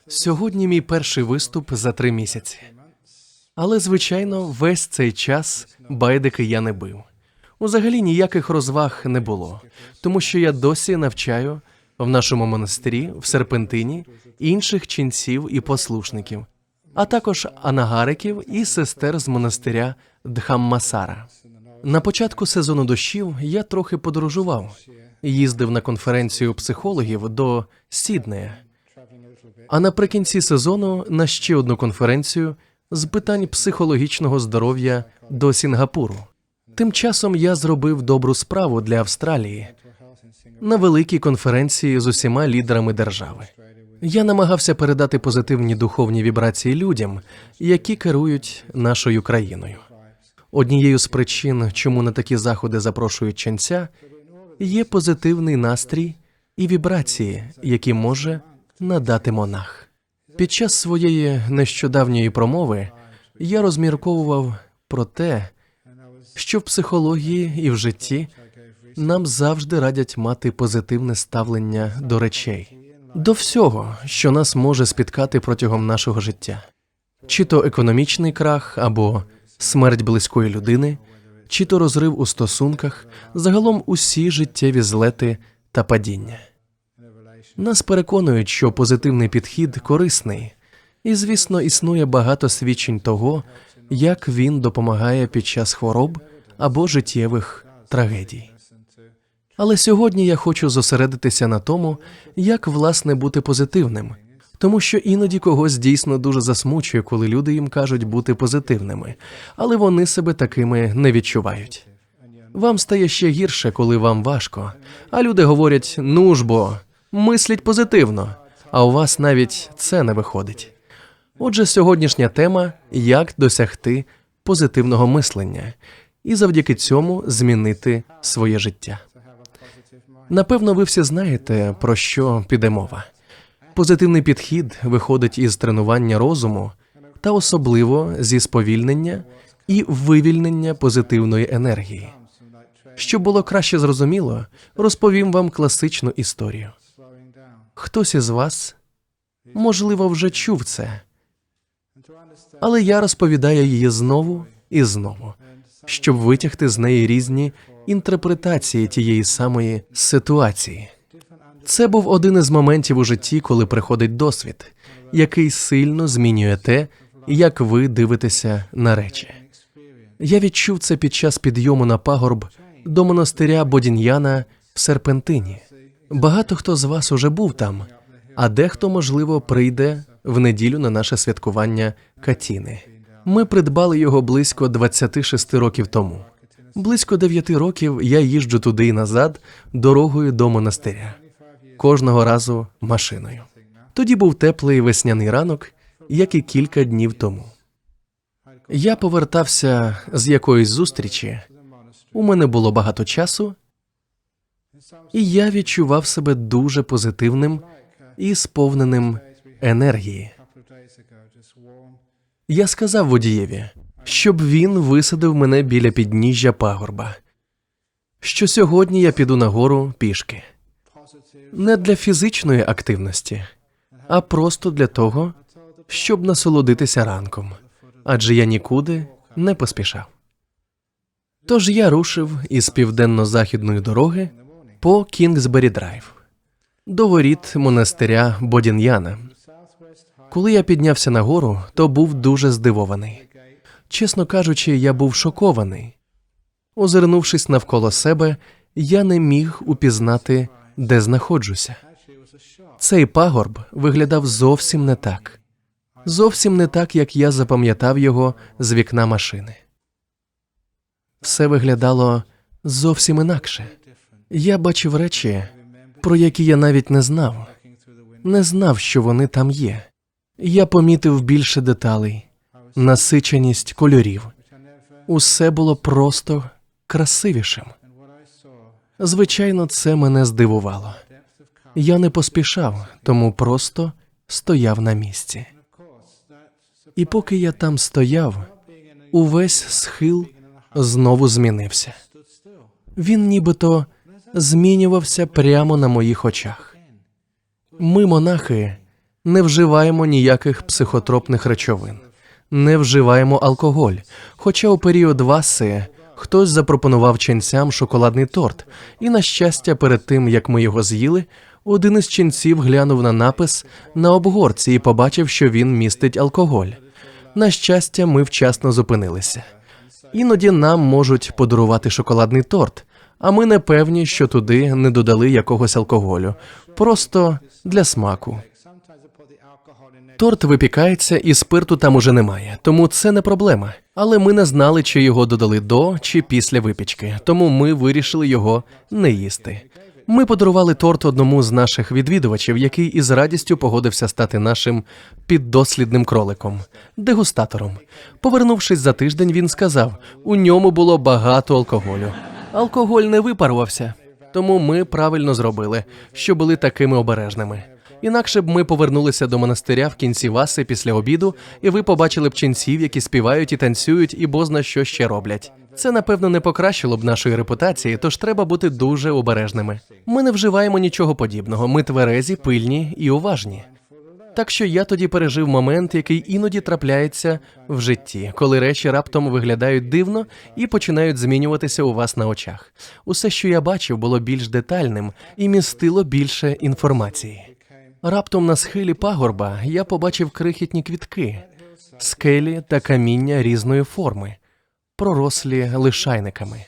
Сьогодні мій перший виступ за 3 місяці. Але, звичайно, весь цей час байдики я не бив. Взагалі ніяких розваг не було, тому що я досі навчаю в нашому монастирі, в Серпентині, інших ченців і послушників, а також анагариків і сестер з монастиря Дхаммасара. На початку сезону дощів я трохи подорожував, їздив на конференцію психологів до Сіднея, а наприкінці сезону на ще одну конференцію з питань психологічного здоров'я до Сінгапуру. Тим часом я зробив добру справу для Австралії на великій конференції з усіма лідерами держави. Я намагався передати позитивні духовні вібрації людям, які керують нашою країною. Однією з причин, чому на такі заходи запрошують ченця, є позитивний настрій і вібрації, які може надати монах. Під час своєї нещодавньої промови я розмірковував про те, що в психології і в житті нам завжди радять мати позитивне ставлення до речей, до всього, що нас може спіткати протягом нашого життя. Чи то економічний крах, або смерть близької людини, чи то розрив у стосунках, загалом усі життєві злети та падіння. Нас переконують, що позитивний підхід корисний, і, звісно, існує багато свідчень того, як він допомагає під час хвороб або життєвих трагедій. Але сьогодні я хочу зосередитися на тому, як, власне, бути позитивним, тому що іноді когось дійсно дуже засмучує, коли люди їм кажуть бути позитивними, але вони себе такими не відчувають. Вам стає ще гірше, коли вам важко, а люди говорять «ну ж бо», мисліть позитивно, а у вас навіть це не виходить. Отже, сьогоднішня тема – як досягти позитивного мислення і завдяки цьому змінити своє життя. Напевно, ви всі знаєте, про що піде мова. Позитивний підхід виходить із тренування розуму та особливо зі сповільнення і вивільнення позитивної енергії. Щоб було краще зрозуміло, розповім вам класичну історію. Хтось із вас, можливо, вже чув це, але я розповідаю її знову і знову, щоб витягти з неї різні інтерпретації тієї самої ситуації. Це був один із моментів у житті, коли приходить досвід, який сильно змінює те, як ви дивитеся на речі. Я відчув це під час підйому на пагорб до монастиря Бодін'яна в Серпентині. Багато хто з вас уже був там, а дехто, можливо, прийде в неділю на наше святкування Катіни. Ми придбали його близько 26 років тому. Близько 9 років я їжджу туди і назад дорогою до монастиря. Кожного разу машиною. Тоді був теплий весняний ранок, як і кілька днів тому. Я повертався з якоїсь зустрічі, у мене було багато часу, і я відчував себе дуже позитивним і сповненим енергії. Я сказав водієві, щоб він висадив мене біля підніжжя пагорба, що сьогодні я піду нагору пішки. Не для фізичної активності, а просто для того, щоб насолодитися ранком, адже я нікуди не поспішав. Тож я рушив із південно-західної дороги по Кінгсбері-драйв до воріт монастиря Бодін'яна. Коли я піднявся нагору, то був дуже здивований. Чесно кажучи, я був шокований. Озирнувшись навколо себе, я не міг упізнати, де знаходжуся. Цей пагорб виглядав зовсім не так. Зовсім не так, як я запам'ятав його з вікна машини. Все виглядало зовсім інакше. Я бачив речі, про які я навіть не знав. Не знав, що вони там є. Я помітив більше деталей, насиченість кольорів. Усе було просто красивішим. Звичайно, це мене здивувало. Я не поспішав, тому просто стояв на місці. І поки я там стояв, увесь схил знову змінився. Він нібито змінювався прямо на моїх очах. Ми, монахи, Не вживаємо ніяких психотропних речовин. Не вживаємо алкоголь. Хоча у період васи хтось запропонував ченцям шоколадний торт, і, на щастя, перед тим, як ми його з'їли, один із ченців глянув на напис на обгорці і побачив, що він містить алкоголь. На щастя, ми вчасно зупинилися. Іноді нам можуть подарувати шоколадний торт, а ми не певні, що туди не додали якогось алкоголю. Просто для смаку. Торт випікається, і спирту там уже немає, тому це не проблема. Але ми не знали, чи його додали до чи після випічки, тому ми вирішили його не їсти. Ми подарували торт одному з наших відвідувачів, який із радістю погодився стати нашим піддослідним кроликом, дегустатором. Повернувшись за тиждень, він сказав, у ньому було багато алкоголю. Алкоголь не випарувався, тому ми правильно зробили, що були такими обережними. Інакше б ми повернулися до монастиря в кінці васи після обіду, і ви побачили б ченців, які співають і танцюють, і бозна що ще роблять. Це, напевно, не покращило б нашої репутації, тож треба бути дуже обережними. Ми не вживаємо нічого подібного, ми тверезі, пильні і уважні. Так що я тоді пережив момент, який іноді трапляється в житті, коли речі раптом виглядають дивно і починають змінюватися у вас на очах. Усе, що я бачив, було більш детальним і містило більше інформації. Раптом на схилі пагорба я побачив крихітні квітки, скелі та каміння різної форми, пророслі лишайниками.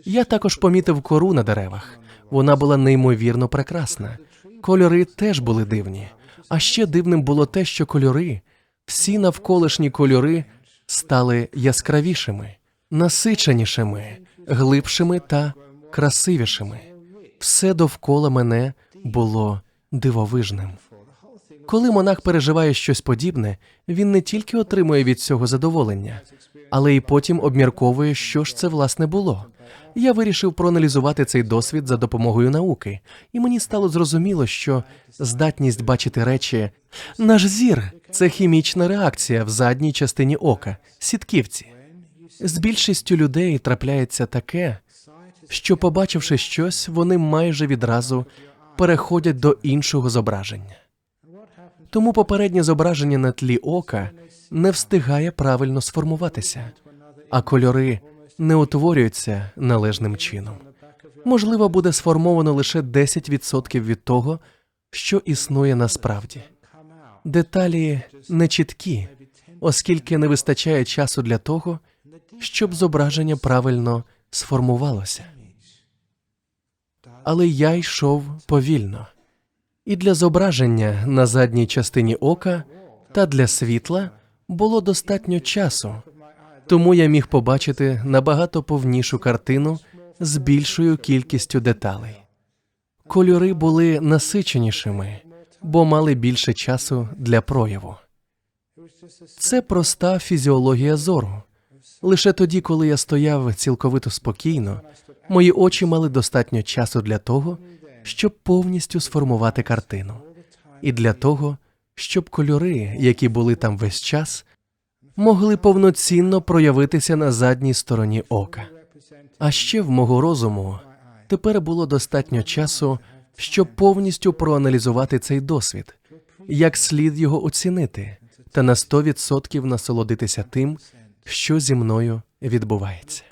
Я також помітив кору на деревах. Вона була неймовірно прекрасна. Кольори теж були дивні. А ще дивним було те, що кольори, всі навколишні кольори, стали яскравішими, насиченішими, глибшими та красивішими. Все довкола мене було дивовижним. Коли монах переживає щось подібне, він не тільки отримує від цього задоволення, але й потім обмірковує, що ж це власне було. Я вирішив проаналізувати цей досвід за допомогою науки, і мені стало зрозуміло, що здатність бачити речі... Наш зір – це хімічна реакція в задній частині ока, сітківці. З більшістю людей трапляється таке, що, побачивши щось, вони майже відразу переходять до іншого зображення. Тому попереднє зображення на тлі ока не встигає правильно сформуватися, а кольори не утворюються належним чином. Можливо, буде сформовано лише 10% від того, що існує насправді. Деталі нечіткі, оскільки не вистачає часу для того, щоб зображення правильно сформувалося. Але я йшов повільно. І для зображення на задній частині ока та для світла було достатньо часу, тому я міг побачити набагато повнішу картину з більшою кількістю деталей. Кольори були насиченішими, бо мали більше часу для прояву. Це проста фізіологія зору. Лише тоді, коли я стояв цілковито спокійно, мої очі мали достатньо часу для того, щоб повністю сформувати картину. І для того, щоб кольори, які були там весь час, могли повноцінно проявитися на задній стороні ока. А ще в мого розуму тепер було достатньо часу, щоб повністю проаналізувати цей досвід, як слід його оцінити, та на 100% насолодитися тим, що зі мною відбувається.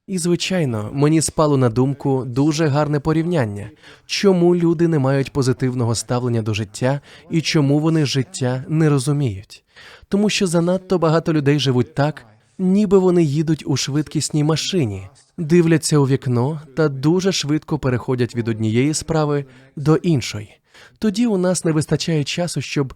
І, звичайно, мені спало на думку дуже гарне порівняння, чому люди не мають позитивного ставлення до життя і чому вони життя не розуміють. Тому що занадто багато людей живуть так, ніби вони їдуть у швидкісній машині, дивляться у вікно та дуже швидко переходять від однієї справи до іншої. Тоді у нас не вистачає часу, щоб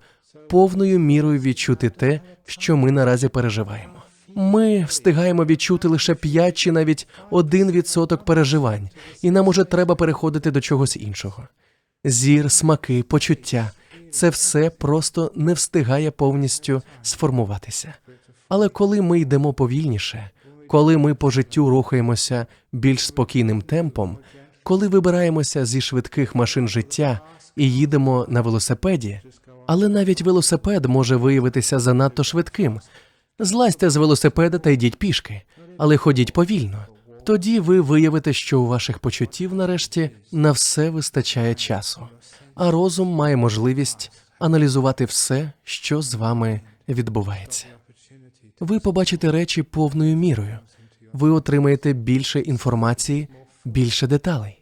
повною мірою відчути те, що ми наразі переживаємо. Ми встигаємо відчути лише 5 чи навіть 1% переживань, і нам уже треба переходити до чогось іншого. Зір, смаки, почуття – це все просто не встигає повністю сформуватися. Але коли ми йдемо повільніше, коли ми по життю рухаємося більш спокійним темпом, коли вибираємося зі швидких машин життя і їдемо на велосипеді, але навіть велосипед може виявитися занадто швидким. Злазьте з велосипеда та йдіть пішки, але ходіть повільно. Тоді ви виявите, що у ваших почуттів нарешті на все вистачає часу, а розум має можливість аналізувати все, що з вами відбувається. Ви побачите речі повною мірою. Ви отримаєте більше інформації, більше деталей.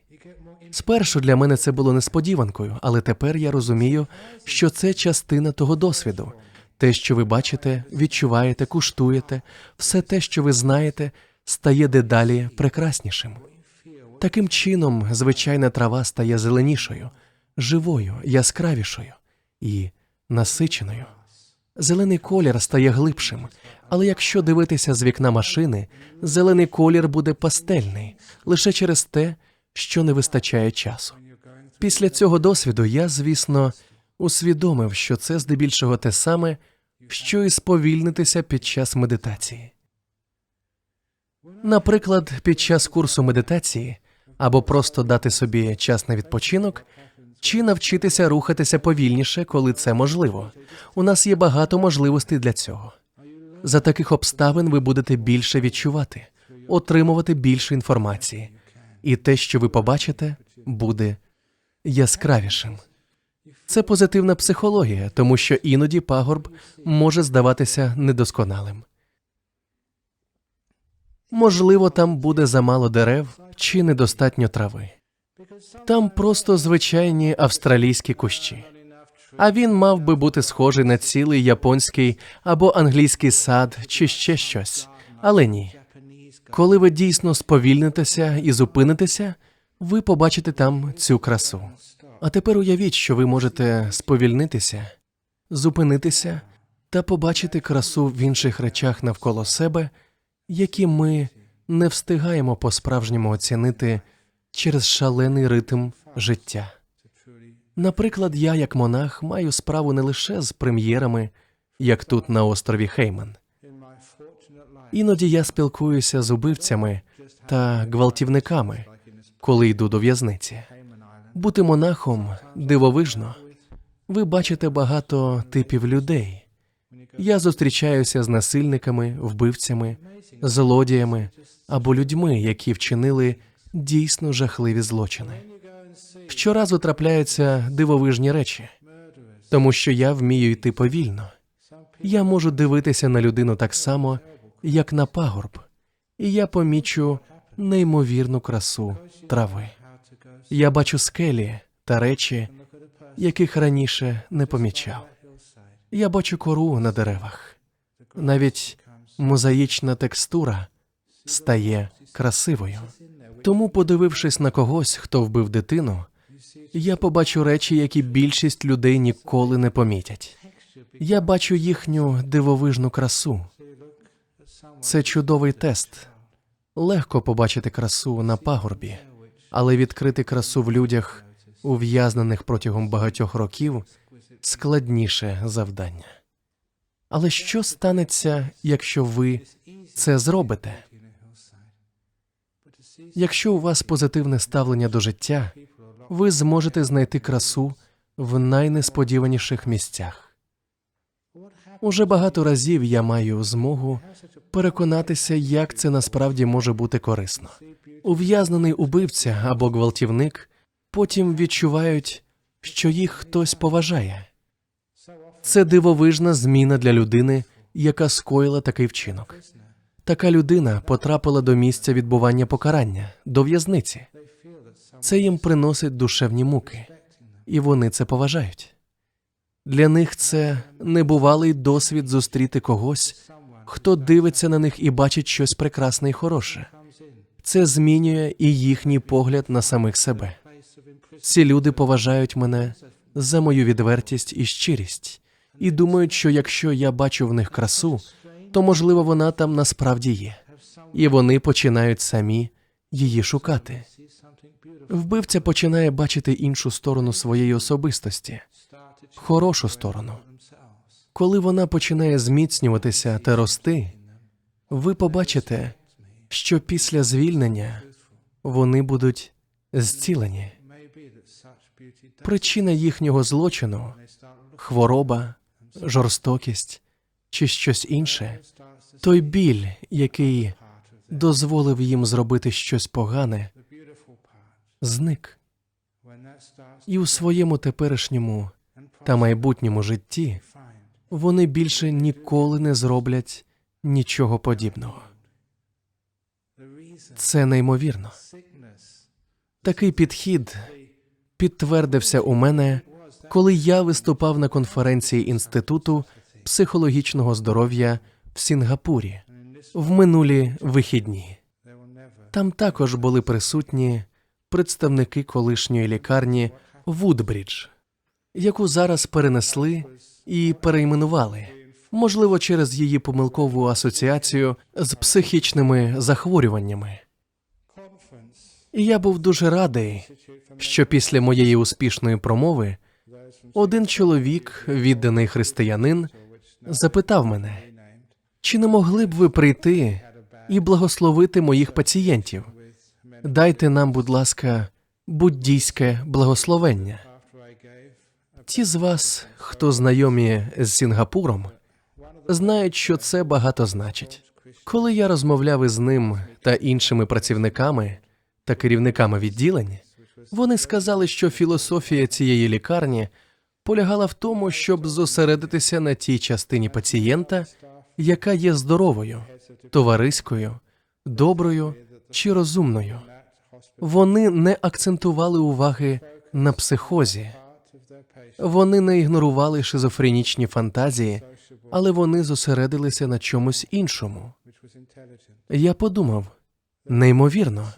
Спершу для мене це було несподіванкою, але тепер я розумію, що це частина того досвіду. Те, що ви бачите, відчуваєте, куштуєте, все те, що ви знаєте, стає дедалі прекраснішим. Таким чином, звичайна трава стає зеленішою, живою, яскравішою і насиченою. Зелений колір стає глибшим, але якщо дивитися з вікна машини, зелений колір буде пастельний, лише через те, що не вистачає часу. Після цього досвіду я, звісно, усвідомив, що це здебільшого те саме, що і сповільнитися під час медитації. Наприклад, під час курсу медитації або просто дати собі час на відпочинок, чи навчитися рухатися повільніше, коли це можливо. У нас є багато можливостей для цього. За таких обставин ви будете більше відчувати, отримувати більше інформації, і те, що ви побачите, буде яскравішим. Це позитивна психологія, тому що іноді пагорб може здаватися недосконалим. Можливо, там буде замало дерев чи недостатньо трави. Там просто звичайні австралійські кущі. А він мав би бути схожий на цілий японський або англійський сад чи ще щось. Але ні. Коли ви дійсно сповільнитеся і зупинитеся, ви побачите там цю красу. А тепер уявіть, що ви можете сповільнитися, зупинитися та побачити красу в інших речах навколо себе, які ми не встигаємо по-справжньому оцінити через шалений ритм життя. Наприклад, я, як монах, маю справу не лише з прем'єрами, як тут на острові Хейман. Іноді я спілкуюся з убивцями та гвалтівниками, коли йду до в'язниці. Бути монахом дивовижно. Ви бачите багато типів людей. Я зустрічаюся з насильниками, вбивцями, злодіями або людьми, які вчинили дійсно жахливі злочини. Щоразу трапляються дивовижні речі, тому що я вмію йти повільно. Я можу дивитися на людину так само, як на пагорб, і я помічу неймовірну красу трави. Я бачу скелі та речі, яких раніше не помічав. Я бачу кору на деревах. Навіть мозаїчна текстура стає красивою. Тому, подивившись на когось, хто вбив дитину, я побачу речі, які більшість людей ніколи не помітять. Я бачу їхню дивовижну красу. Це чудовий тест. Легко побачити красу на пагорбі, але відкрити красу в людях, ув'язнених протягом багатьох років, складніше завдання. Але що станеться, якщо ви це зробите? Якщо у вас позитивне ставлення до життя, ви зможете знайти красу в найнесподіваніших місцях. Уже багато разів я маю змогу переконатися, як це насправді може бути корисно. Ув'язнений убивця або гвалтівник потім відчувають, що їх хтось поважає. Це дивовижна зміна для людини, яка скоїла такий вчинок. Така людина потрапила до місця відбування покарання, до в'язниці. Це їм приносить душевні муки, і вони це поважають. Для них це небувалий досвід зустріти когось, хто дивиться на них і бачить щось прекрасне і хороше. Це змінює і їхній погляд на самих себе. Ці люди поважають мене за мою відвертість і щирість, і думають, що якщо я бачу в них красу, то, можливо, вона там насправді є. І вони починають самі її шукати. Вбивця починає бачити іншу сторону своєї особистості, хорошу сторону. Коли вона починає зміцнюватися та рости, ви побачите, що після звільнення вони будуть зцілені. Причина їхнього злочину – хвороба, жорстокість чи щось інше – той біль, який дозволив їм зробити щось погане, зник. І у своєму теперішньому та майбутньому житті, вони більше ніколи не зроблять нічого подібного. Це неймовірно. Такий підхід підтвердився у мене, коли я виступав на конференції Інституту психологічного здоров'я в Сінгапурі в минулі вихідні. Там також були присутні представники колишньої лікарні Вудбрідж, яку зараз перенесли і перейменували, можливо, через її помилкову асоціацію з психічними захворюваннями. І я був дуже радий, що після моєї успішної промови один чоловік, відданий християнин, запитав мене, чи не могли б ви прийти і благословити моїх пацієнтів? Дайте нам, будь ласка, буддійське благословення. Ті з вас, хто знайомі з Сінгапуром, знають, що це багато значить. Коли я розмовляв із ним та іншими працівниками та керівниками відділень, вони сказали, що філософія цієї лікарні полягала в тому, щоб зосередитися на тій частині пацієнта, яка є здоровою, товариською, доброю чи розумною. Вони не акцентували уваги на психозі. Вони не ігнорували шизофренічні фантазії, але вони зосередилися на чомусь іншому. Я подумав, неймовірно,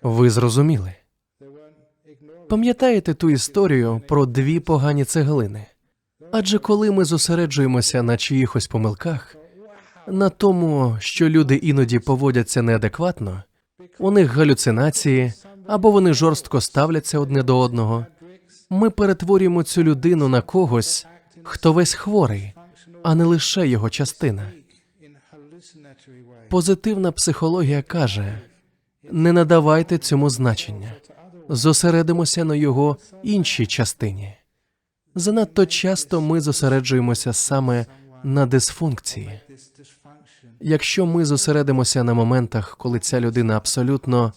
ви зрозуміли. Пам'ятаєте ту історію про дві погані цеглини? Адже коли ми зосереджуємося на чиїхось помилках, на тому, що люди іноді поводяться неадекватно, у них галюцинації, або вони жорстко ставляться одне до одного, ми перетворюємо цю людину на когось, хто весь хворий, а не лише його частина. Позитивна психологія каже, не надавайте цьому значення, зосередимося на його іншій частині. Занадто часто ми зосереджуємося саме на дисфункції. Якщо ми зосередимося на моментах, коли ця людина абсолютно,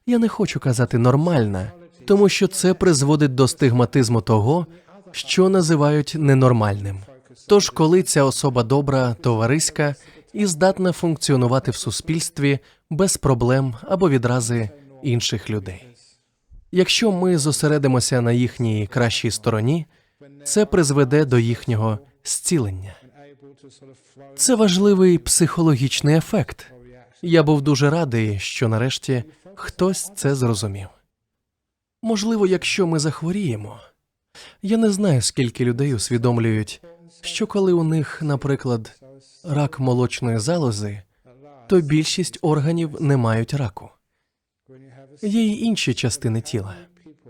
я не хочу казати нормальна, тому що це призводить до стигматизму того, що називають ненормальним. Тож, коли ця особа добра, товариська і здатна функціонувати в суспільстві без проблем або відрази інших людей. Якщо ми зосередимося на їхній кращій стороні, це призведе до їхнього зцілення. Це важливий психологічний ефект. Я був дуже радий, що нарешті хтось це зрозумів. Можливо, якщо ми захворіємо. Я не знаю, скільки людей усвідомлюють, що коли у них, наприклад, рак молочної залози, то більшість органів не мають раку. Є й інші частини тіла.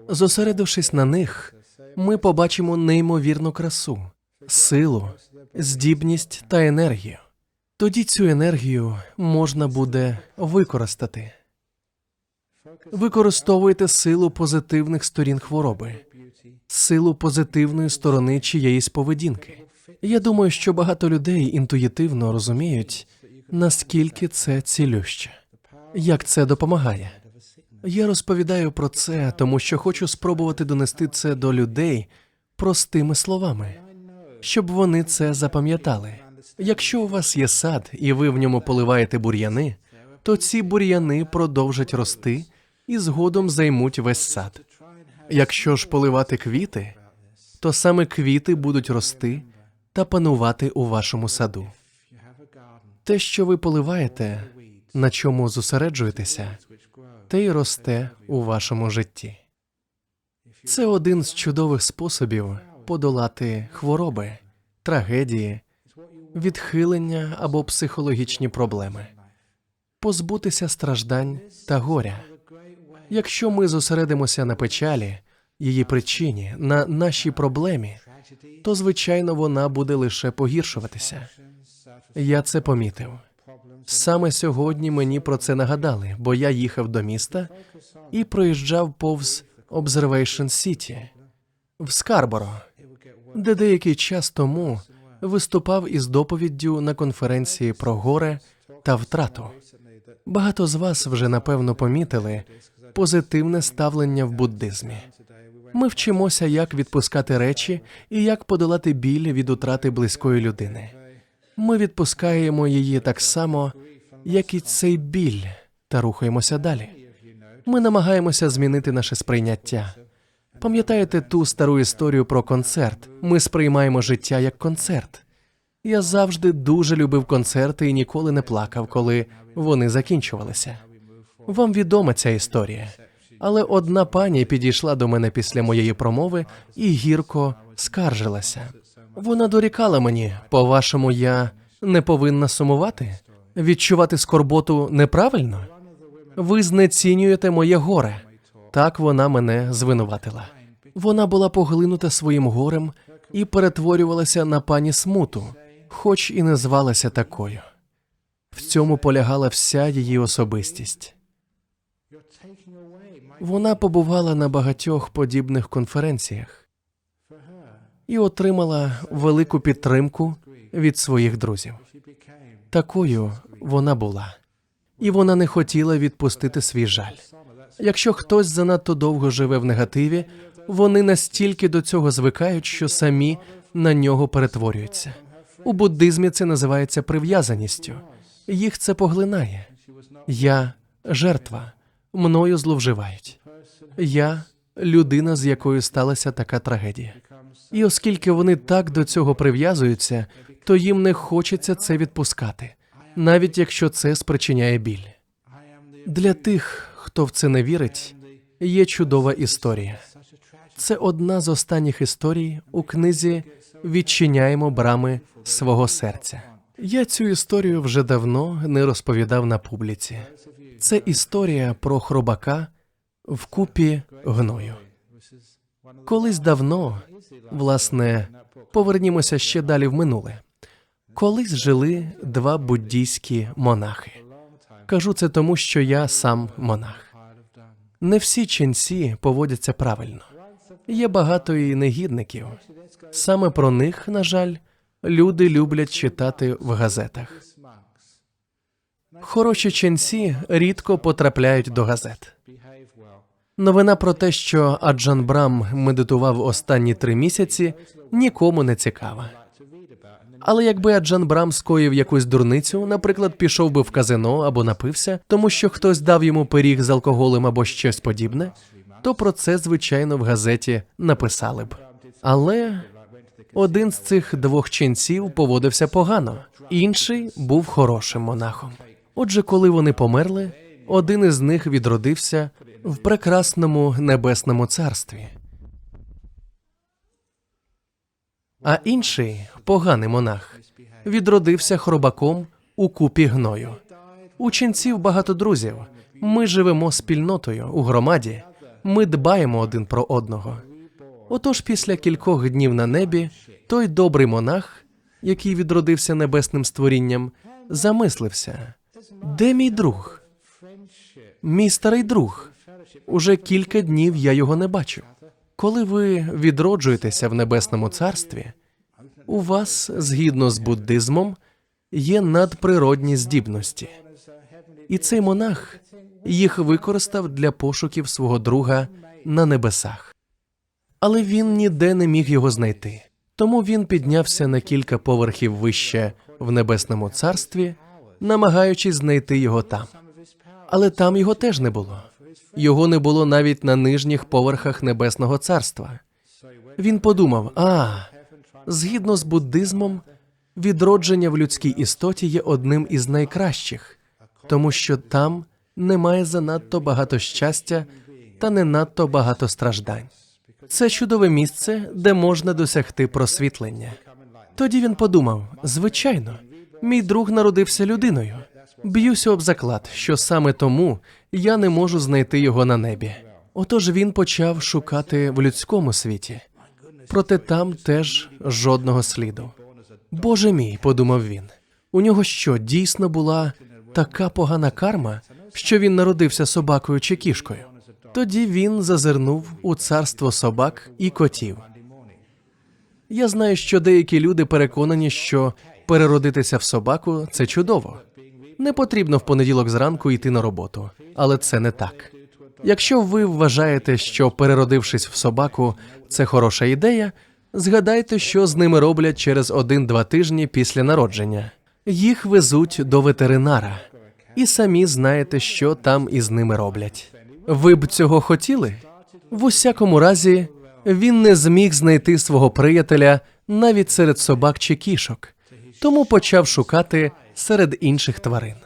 Зосередившись на них, ми побачимо неймовірну красу, силу, здібність та енергію. Тоді цю енергію можна буде використати. Використовуйте силу позитивних сторін хвороби, силу позитивної сторони чиєїсь поведінки. Я думаю, що багато людей інтуїтивно розуміють, наскільки це цілюще, як це допомагає. Я розповідаю про це, тому що хочу спробувати донести це до людей простими словами, щоб вони це запам'ятали. Якщо у вас є сад, і ви в ньому поливаєте бур'яни, то ці бур'яни продовжать рости і згодом займуть весь сад. Якщо ж поливати квіти, то саме квіти будуть рости та панувати у вашому саду. Те, що ви поливаєте, на чому зосереджуєтеся, те й росте у вашому житті. Це один з чудових способів подолати хвороби, трагедії, відхилення або психологічні проблеми, позбутися страждань та горя. Якщо ми зосередимося на печалі, її причині, на нашій проблемі, то, звичайно, вона буде лише погіршуватися. Я це помітив. Саме сьогодні мені про це нагадали, бо я їхав до міста і проїжджав повз Observation City в Скарборо, де деякий час тому виступав із доповіддю на конференції про горе та втрату. Багато з вас вже, напевно, помітили позитивне ставлення в буддизмі. Ми вчимося, як відпускати речі і як подолати біль від утрати близької людини. Ми відпускаємо її так само, як і цей біль, та рухаємося далі. Ми намагаємося змінити наше сприйняття. Пам'ятаєте ту стару історію про концерт? Ми сприймаємо життя як концерт. Я завжди дуже любив концерти і ніколи не плакав, коли вони закінчувалися. Вам відома ця історія. Але одна пані підійшла до мене після моєї промови і гірко скаржилася. Вона дорікала мені: по-вашому, я не повинна сумувати? Відчувати скорботу неправильно? Ви знецінюєте моє горе. Так вона мене звинуватила. Вона була поглинута своїм горем і перетворювалася на пані Смуту, хоч і не звалася такою. В цьому полягала вся її особистість. Вона побувала на багатьох подібних конференціях і отримала велику підтримку від своїх друзів. Такою вона була. І вона не хотіла відпустити свій жаль. Якщо хтось занадто довго живе в негативі, вони настільки до цього звикають, що самі на нього перетворюються. У буддизмі це називається прив'язаністю. Їх це поглинає. Я – жертва. Мною зловживають. Я – людина, з якою сталася така трагедія. І оскільки вони так до цього прив'язуються, то їм не хочеться це відпускати, навіть якщо це спричиняє біль. Для тих, хто в це не вірить, є чудова історія. Це одна з останніх історій у книзі «Відчиняємо брами свого серця». Я цю історію вже давно не розповідав на публіці. Це історія про хробака в купі гною. Колись давно, власне, повернімося ще далі в минуле. Колись жили два буддійські монахи. Кажу це тому, що я сам монах. Не всі ченці поводяться правильно. Є багато і негідників. Саме про них, на жаль, люди люблять читати в газетах. Хороші ченці рідко потрапляють до газет. Новина про те, що Аджан Брам медитував останні 3 місяці, нікому не цікава. Але якби Аджан Брам скоїв якусь дурницю, наприклад, пішов би в казино або напився, тому що хтось дав йому пиріг з алкоголем або щось подібне, то про це, звичайно, в газеті написали б. Але один з цих 2 ченців поводився погано, інший був хорошим монахом. Отже, коли вони померли, один із них відродився в прекрасному небесному царстві. А інший, поганий монах, відродився хробаком у купі гною. У ченців багато друзів. Ми живемо спільнотою, у громаді. Ми дбаємо один про одного. Отож, після кількох днів на небі, той добрий монах, який відродився небесним створінням, замислився: де мій друг? Мій старий друг. Уже кілька днів я його не бачу. Коли ви відроджуєтеся в небесному царстві, у вас, згідно з буддизмом, є надприродні здібності. І цей монах їх використав для пошуків свого друга на небесах. Але він ніде не міг його знайти. Тому він піднявся на кілька поверхів вище в небесному царстві, намагаючись знайти його там. Але там його теж не було. Його не було навіть на нижніх поверхах небесного царства. Він подумав: згідно з буддизмом, відродження в людській істоті є одним із найкращих, тому що там немає занадто багато щастя та не надто багато страждань. Це чудове місце, де можна досягти просвітлення. Тоді він подумав: звичайно, мій друг народився людиною. Б'юся об заклад, що саме тому я не можу знайти його на небі. Отож він почав шукати в людському світі. Проте там теж жодного сліду. «Боже мій», – подумав він, – у нього що, дійсно була така погана карма, що він народився собакою чи кішкою? Тоді він зазирнув у царство собак і котів. Я знаю, що деякі люди переконані, що переродитися в собаку – це чудово. Не потрібно в понеділок зранку йти на роботу, але це не так. Якщо ви вважаєте, що переродившись в собаку, це хороша ідея, згадайте, що з ними роблять через 1-2 тижні після народження. Їх везуть до ветеринара. І самі знаєте, що там із ними роблять. Ви б цього хотіли? В усякому разі, він не зміг знайти свого приятеля навіть серед собак чи кішок, тому почав шукати серед інших тварин.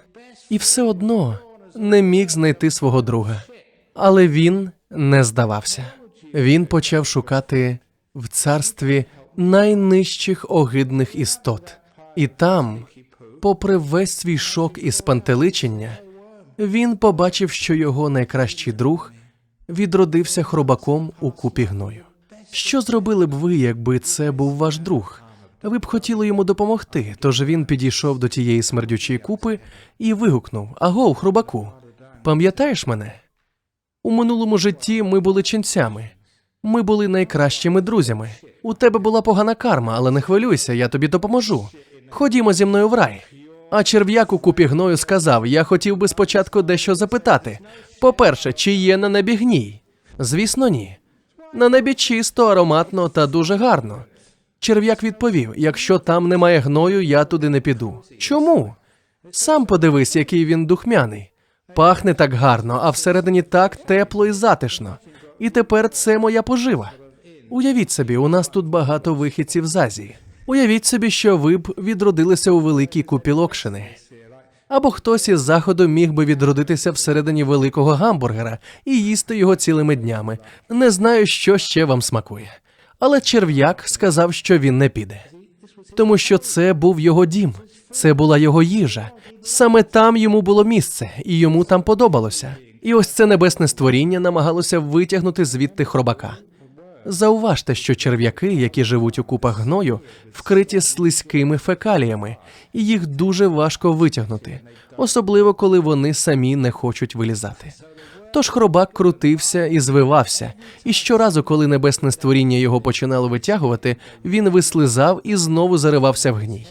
І все одно не міг знайти свого друга. Але він не здавався. Він почав шукати в царстві найнижчих огидних істот. І там, попри весь свій шок і спантеличення, він побачив, що його найкращий друг відродився хробаком у купі гною. Що зробили б ви, якби це був ваш друг? Ви б хотіли йому допомогти, тож він підійшов до тієї смердючої купи і вигукнув: «Агов, хробаку, пам'ятаєш мене? У минулому житті ми були ченцями. Ми були найкращими друзями. У тебе була погана карма, але не хвилюйся, я тобі допоможу. Ходімо зі мною в рай». А черв'як у купі гною сказав: «Я хотів би спочатку дещо запитати. По-перше, чи є на небі гній?» «Звісно, ні. На небі чисто, ароматно та дуже гарно». Черв'як відповів: «Якщо там немає гною, я туди не піду». «Чому?» «Сам подивись, який він духмяний. Пахне так гарно, а всередині так тепло і затишно. І тепер це моя пожива. Уявіть собі, у нас тут багато вихідців з Азії. Уявіть собі, що ви б відродилися у великій купі локшини. Або хтось із заходу міг би відродитися всередині великого гамбургера і їсти його цілими днями. Не знаю, що ще вам смакує». Але черв'як сказав, що він не піде. Тому що це був його дім, це була його їжа. Саме там йому було місце, і йому там подобалося. І ось це небесне створіння намагалося витягнути звідти хробака. Зауважте, що черв'яки, які живуть у купах гною, вкриті слизькими фекаліями, і їх дуже важко витягнути, особливо коли вони самі не хочуть вилізати. Тож хробак крутився і звивався, і щоразу, коли небесне створіння його починало витягувати, він вислизав і знову заривався в гній.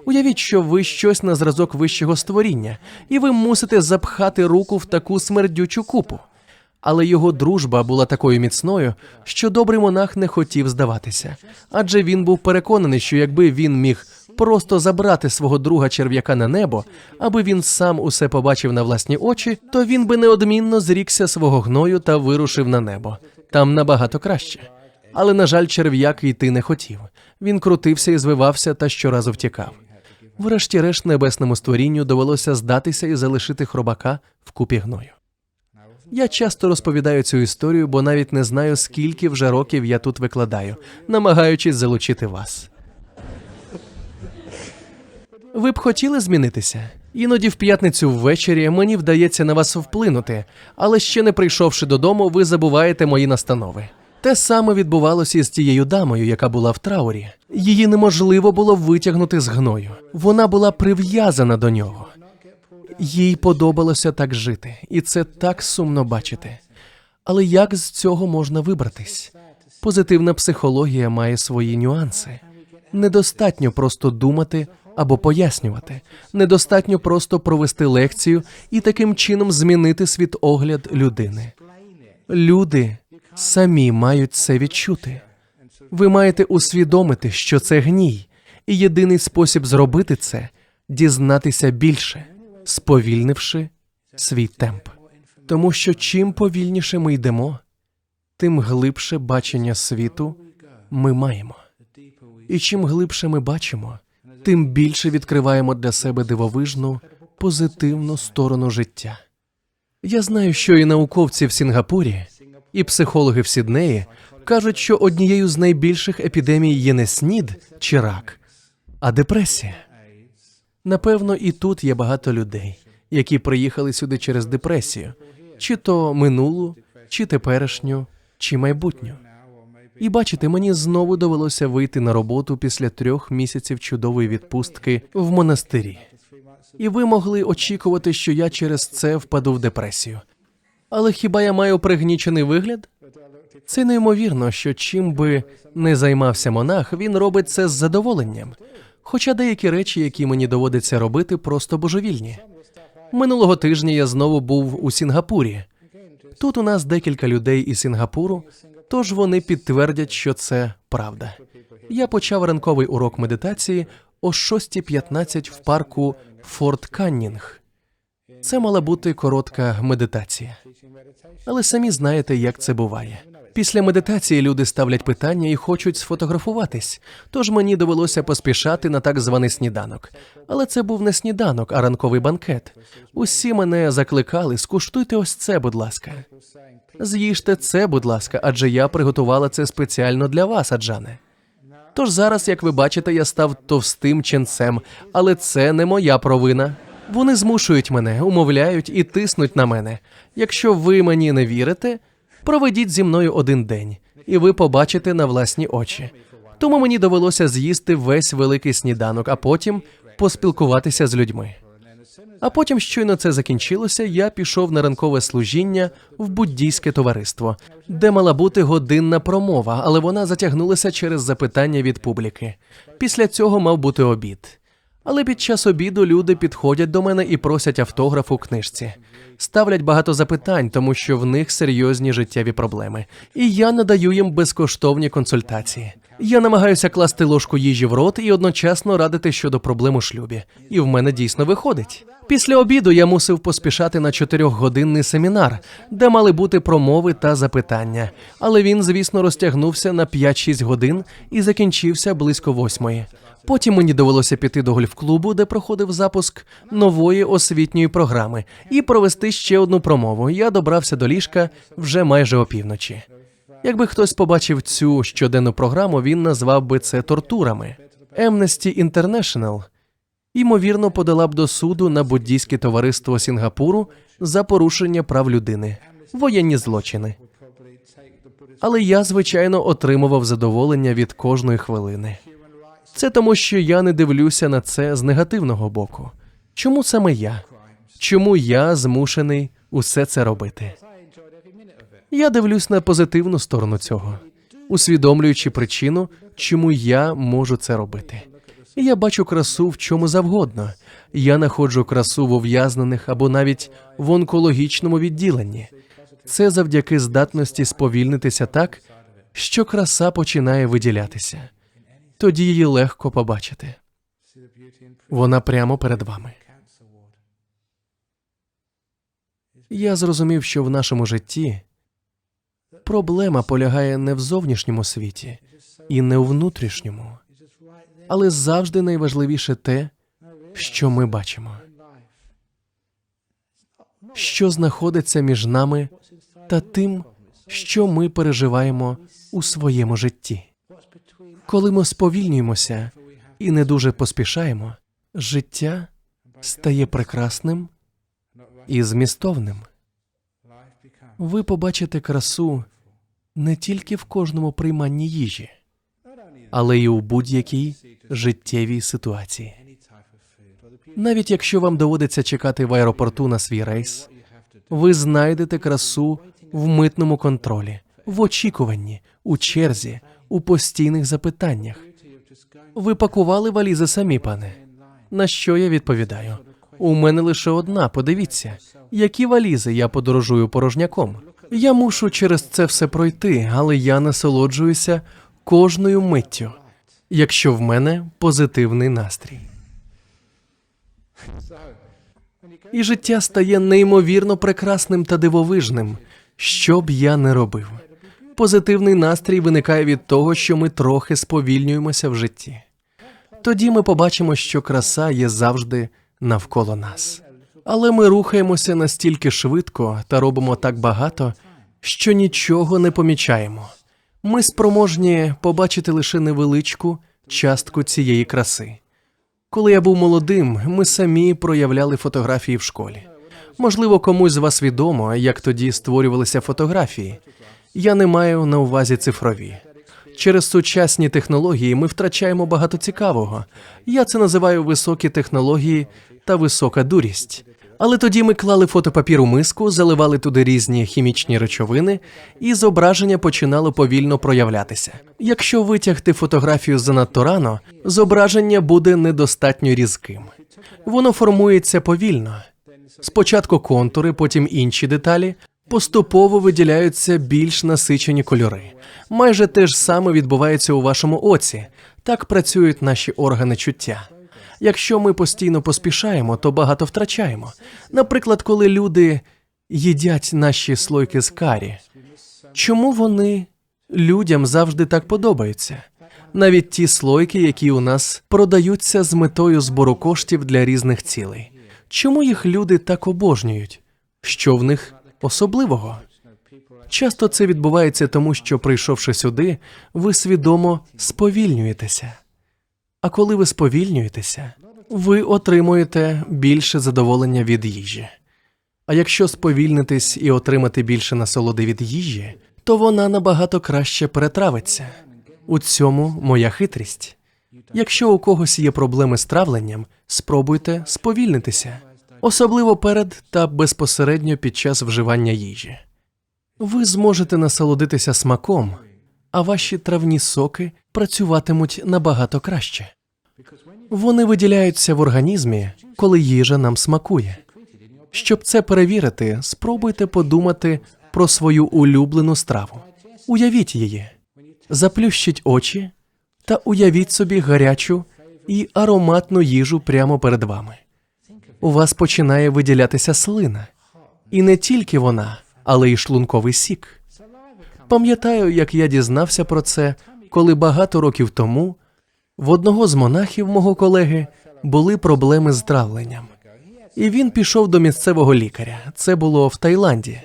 Уявіть, що ви щось на зразок вищого створіння, і ви мусите запхати руку в таку смердючу купу. Але його дружба була такою міцною, що добрий монах не хотів здаватися. Адже він був переконаний, що якби він міг просто забрати свого друга черв'яка на небо, аби він сам усе побачив на власні очі, то він би неодмінно зрікся свого гною та вирушив на небо. Там набагато краще. Але, на жаль, черв'як йти не хотів. Він крутився і звивався та щоразу втікав. Врешті-решт небесному створінню довелося здатися і залишити хробака в купі гною. Я часто розповідаю цю історію, бо навіть не знаю, скільки вже років я тут викладаю, намагаючись залучити вас. Ви б хотіли змінитися? Іноді в п'ятницю ввечері мені вдається на вас вплинути, але ще не прийшовши додому, ви забуваєте мої настанови. Те саме відбувалося із тією дамою, яка була в траурі. Її неможливо було витягнути з гною. Вона була прив'язана до нього. Їй подобалося так жити, і це так сумно бачити. Але як з цього можна вибратись? Позитивна психологія має свої нюанси. Недостатньо просто думати або пояснювати. Недостатньо просто провести лекцію і таким чином змінити світогляд людини. Люди самі мають це відчути. Ви маєте усвідомити, що це гній, і єдиний спосіб зробити це – дізнатися більше, сповільнивши свій темп. Тому що чим повільніше ми йдемо, тим глибше бачення світу ми маємо. І чим глибше ми бачимо, тим більше відкриваємо для себе дивовижну, позитивну сторону життя. Я знаю, що і науковці в Сінгапурі, і психологи в Сіднеї кажуть, що однією з найбільших епідемій є не СНІД чи рак, а депресія. Напевно, і тут є багато людей, які приїхали сюди через депресію, чи то минулу, чи теперішню, чи майбутню. І бачите, мені знову довелося вийти на роботу після 3 місяців чудової відпустки в монастирі. І ви могли очікувати, що я через це впаду в депресію. Але хіба я маю пригнічений вигляд? Це неймовірно, що чим би не займався монах, він робить це з задоволенням. Хоча деякі речі, які мені доводиться робити, просто божевільні. Минулого тижня я знову був у Сінгапурі. Тут у нас декілька людей із Сінгапуру, тож вони підтвердять, що це правда. Я почав ранковий урок медитації о 6:15 в парку Форт Каннінг. Це мала бути коротка медитація. Але самі знаєте, як це буває. Після медитації люди ставлять питання і хочуть сфотографуватись, тож мені довелося поспішати на так званий сніданок. Але це був не сніданок, а ранковий банкет. Усі мене закликали: скуштуйте ось це, будь ласка. З'їжте це, будь ласка, адже я приготувала це спеціально для вас, Аджане. Тож зараз, як ви бачите, я став товстим ченцем, але це не моя провина. Вони змушують мене, умовляють і тиснуть на мене. Якщо ви мені не вірите, проведіть зі мною один день, і ви побачите на власні очі. Тому мені довелося з'їсти весь великий сніданок, а потім поспілкуватися з людьми. А потім, щойно це закінчилося, я пішов на ранкове служіння в буддійське товариство, де мала бути годинна промова, але вона затягнулася через запитання від публіки. Після цього мав бути обід. Але під час обіду люди підходять до мене і просять автограф у книжці. Ставлять багато запитань, тому що в них серйозні життєві проблеми. І я надаю їм безкоштовні консультації. Я намагаюся класти ложку їжі в рот і одночасно радити щодо проблем у шлюбі. І в мене дійсно виходить. Після обіду я мусив поспішати на 4-годинний семінар, де мали бути промови та запитання. Але він, звісно, розтягнувся на 5-6 годин і закінчився близько 8:00. Потім мені довелося піти до гольф-клубу, де проходив запуск нової освітньої програми, і провести ще одну промову. Я добрався до ліжка вже майже опівночі. Якби хтось побачив цю щоденну програму, він назвав би це тортурами. Amnesty International, ймовірно, подала б до суду на буддійське товариство Сінгапуру за порушення прав людини, воєнні злочини. Але я, звичайно, отримував задоволення від кожної хвилини. Це тому, що я не дивлюся на це з негативного боку. Чому саме я? Чому я змушений усе це робити? Я дивлюсь на позитивну сторону цього, усвідомлюючи причину, чому я можу це робити. І я бачу красу в чому завгодно. Я знаходжу красу в ув'язнених або навіть в онкологічному відділенні. Це завдяки здатності сповільнитися так, що краса починає виділятися. Тоді її легко побачити. Вона прямо перед вами. Я зрозумів, що в нашому житті проблема полягає не в зовнішньому світі і не у внутрішньому, але завжди найважливіше те, що ми бачимо. Що знаходиться між нами та тим, що ми переживаємо у своєму житті. Коли ми сповільнюємося і не дуже поспішаємо, життя стає прекрасним і змістовним. Ви побачите красу не тільки в кожному прийманні їжі, але й у будь-якій життєвій ситуації. Навіть якщо вам доводиться чекати в аеропорту на свій рейс, ви знайдете красу в митному контролі, в очікуванні, у черзі, у постійних запитаннях. Ви пакували валізи самі, пане? На що я відповідаю? У мене лише одна, подивіться. Які валізи? Я подорожую порожняком. Я мушу через це все пройти, але я насолоджуюся кожною миттю, якщо в мене позитивний настрій. І життя стає неймовірно прекрасним та дивовижним, що б я не робив. Позитивний настрій виникає від того, що ми трохи сповільнюємося в житті. Тоді ми побачимо, що краса є завжди навколо нас. Але ми рухаємося настільки швидко та робимо так багато, що нічого не помічаємо. Ми спроможні побачити лише невеличку частку цієї краси. Коли я був молодим, ми самі проявляли фотографії в школі. Можливо, комусь з вас відомо, як тоді створювалися фотографії. Я не маю на увазі цифрові. Через сучасні технології ми втрачаємо багато цікавого. Я це називаю високі технології та висока дурість. Але тоді ми клали фотопапір у миску, заливали туди різні хімічні речовини, і зображення починало повільно проявлятися. Якщо витягти фотографію занадто рано, зображення буде недостатньо різким. Воно формується повільно. Спочатку контури, потім інші деталі, Поступово виділяються більш насичені кольори. Майже те ж саме відбувається у вашому оці. Так працюють наші органи чуття. Якщо ми постійно поспішаємо, то багато втрачаємо. Наприклад, коли люди їдять наші слойки з карі. Чому вони людям завжди так подобаються? Навіть ті слойки, які у нас продаються з метою збору коштів для різних цілей. Чому їх люди так обожнюють? Що в них особливого? Часто це відбувається тому, що, прийшовши сюди, ви свідомо сповільнюєтеся. А коли ви сповільнюєтеся, ви отримуєте більше задоволення від їжі. А якщо сповільнитись і отримати більше насолоди від їжі, то вона набагато краще перетравиться. У цьому моя хитрість. Якщо у когось є проблеми з травленням, спробуйте сповільнитися. Особливо перед та безпосередньо під час вживання їжі. Ви зможете насолодитися смаком, а ваші травні соки працюватимуть набагато краще. Вони виділяються в організмі, коли їжа нам смакує. Щоб це перевірити, спробуйте подумати про свою улюблену страву. Уявіть її. Заплющіть очі та уявіть собі гарячу і ароматну їжу прямо перед вами. У вас починає виділятися слина. І не тільки вона, але й шлунковий сік. Пам'ятаю, як я дізнався про це, коли багато років тому в одного з монахів мого колеги були проблеми з травленням. І він пішов до місцевого лікаря. Це було в Таїланді.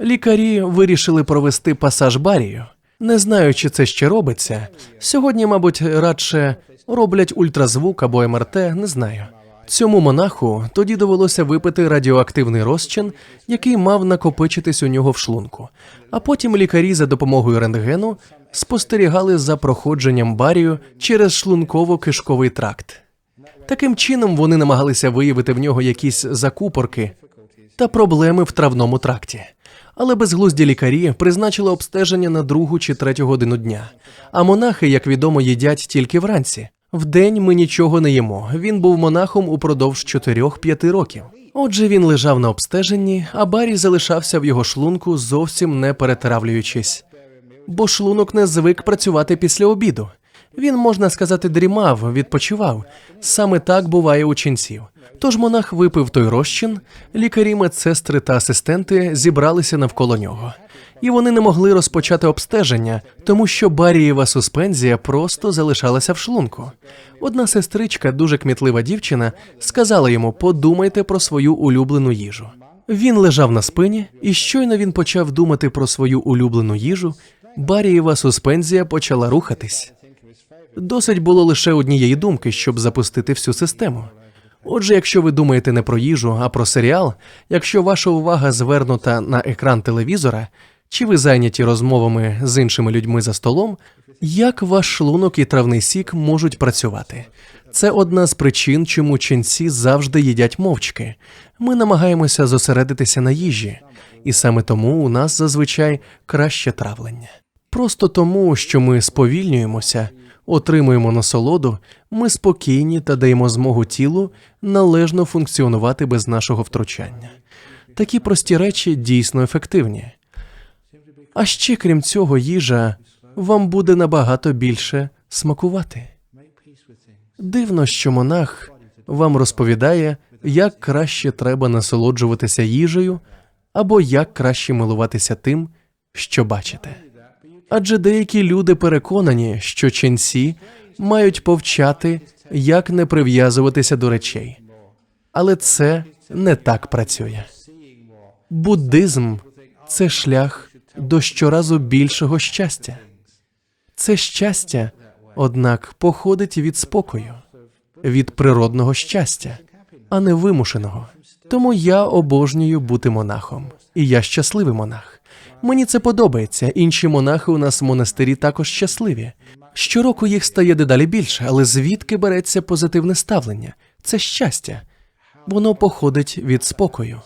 Лікарі вирішили провести пасаж барію. Не знаю, чи це ще робиться. Сьогодні, мабуть, радше роблять ультразвук або МРТ, не знаю. Цьому монаху тоді довелося випити радіоактивний розчин, який мав накопичитись у нього в шлунку. А потім лікарі за допомогою рентгену спостерігали за проходженням барію через шлунково-кишковий тракт. Таким чином вони намагалися виявити в нього якісь закупорки та проблеми в травному тракті. Але безглузді лікарі призначили обстеження на 2 чи 3 годину дня. А монахи, як відомо, їдять тільки вранці. Вдень ми нічого не їмо. Він був монахом упродовж 4-5 років. Отже, він лежав на обстеженні, а барій залишався в його шлунку, зовсім не перетравлюючись. Бо шлунок не звик працювати після обіду. Він, можна сказати, дрімав, відпочивав. Саме так буває у ченців. Тож монах випив той розчин, лікарі, медсестри та асистенти зібралися навколо нього. І вони не могли розпочати обстеження, тому що барієва суспензія просто залишалася в шлунку. Одна сестричка, дуже кмітлива дівчина, сказала йому: «Подумайте про свою улюблену їжу». Він лежав на спині, і щойно він почав думати про свою улюблену їжу, барієва суспензія почала рухатись. Досить було лише однієї думки, щоб запустити всю систему. Отже, якщо ви думаєте не про їжу, а про серіал, якщо ваша увага звернута на екран телевізора, чи ви зайняті розмовами з іншими людьми за столом, як ваш шлунок і травний сік можуть працювати? Це одна з причин, чому ченці завжди їдять мовчки. Ми намагаємося зосередитися на їжі, і саме тому у нас зазвичай краще травлення. Просто тому, що ми сповільнюємося, отримуємо насолоду, ми спокійні та даємо змогу тілу належно функціонувати без нашого втручання. Такі прості речі дійсно ефективні. А ще, крім цього, їжа вам буде набагато більше смакувати. Дивно, що монах вам розповідає, як краще треба насолоджуватися їжею або як краще милуватися тим, що бачите. Адже деякі люди переконані, що ченці мають повчати, як не прив'язуватися до речей. Але це не так працює. Буддизм – це шлях до щоразу більшого щастя. Це щастя, однак, походить від спокою, від природного щастя, а не вимушеного. Тому я обожнюю бути монахом. І я щасливий монах. Мені це подобається. Інші монахи у нас в монастирі також щасливі. Щороку їх стає дедалі більше, але звідки береться позитивне ставлення? Це щастя. Воно походить від спокою.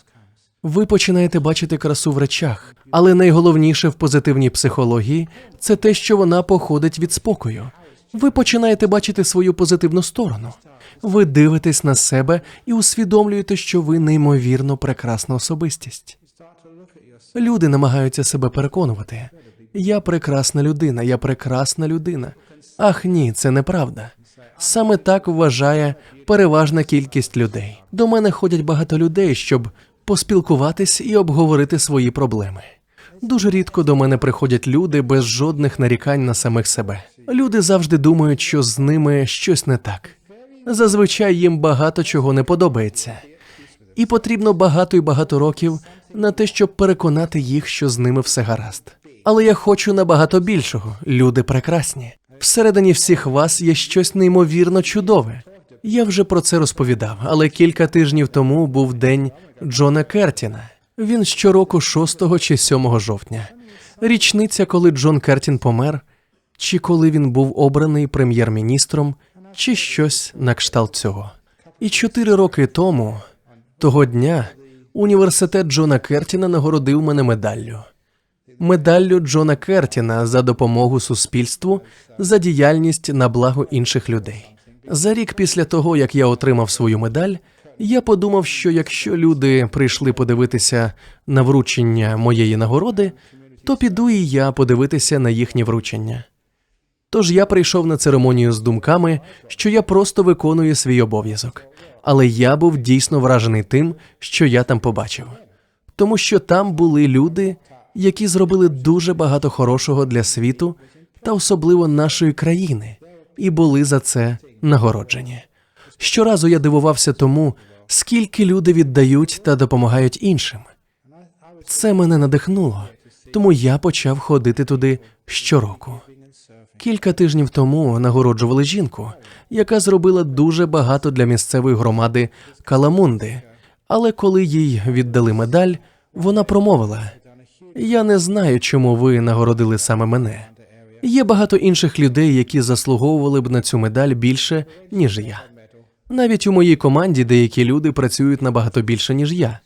Ви починаєте бачити красу в речах, але найголовніше в позитивній психології – це те, що вона походить від спокою. Ви починаєте бачити свою позитивну сторону. Ви дивитесь на себе і усвідомлюєте, що ви неймовірно прекрасна особистість. Люди намагаються себе переконувати. Я прекрасна людина, я прекрасна людина. Ах ні, це неправда. Саме так вважає переважна кількість людей. До мене ходять багато людей, щоб поспілкуватись і обговорити свої проблеми. Дуже рідко до мене приходять люди без жодних нарікань на самих себе. Люди завжди думають, що з ними щось не так. Зазвичай їм багато чого не подобається. І потрібно багато і багато років на те, щоб переконати їх, що з ними все гаразд. Але я хочу набагато більшого. Люди прекрасні. Всередині всіх вас є щось неймовірно чудове. Я вже про це розповідав, але кілька тижнів тому був день Джона Кертіна. Він щороку 6 чи 7 жовтня. Річниця, коли Джон Кертін помер, чи коли він був обраний прем'єр-міністром, чи щось на кшталт цього. І 4 роки тому, того дня, університет Джона Кертіна нагородив мене медаллю. Медаллю Джона Кертіна за допомогу суспільству, за діяльність на благо інших людей. За рік після того, як я отримав свою медаль, я подумав, що якщо люди прийшли подивитися на вручення моєї нагороди, то піду і я подивитися на їхнє вручення. Тож я прийшов на церемонію з думками, що я просто виконую свій обов'язок. Але я був дійсно вражений тим, що я там побачив. Тому що там були люди, які зробили дуже багато хорошого для світу та особливо нашої країни, і були за це нагороджені. Щоразу я дивувався тому, скільки люди віддають та допомагають іншим. Це мене надихнуло, тому я почав ходити туди щороку. Кілька тижнів тому нагороджували жінку, яка зробила дуже багато для місцевої громади Каламунди. Але коли їй віддали медаль, вона промовила: «Я не знаю, чому ви нагородили саме мене. Є багато інших людей, які заслуговували б на цю медаль більше, ніж я. Навіть у моїй команді деякі люди працюють набагато більше, ніж я.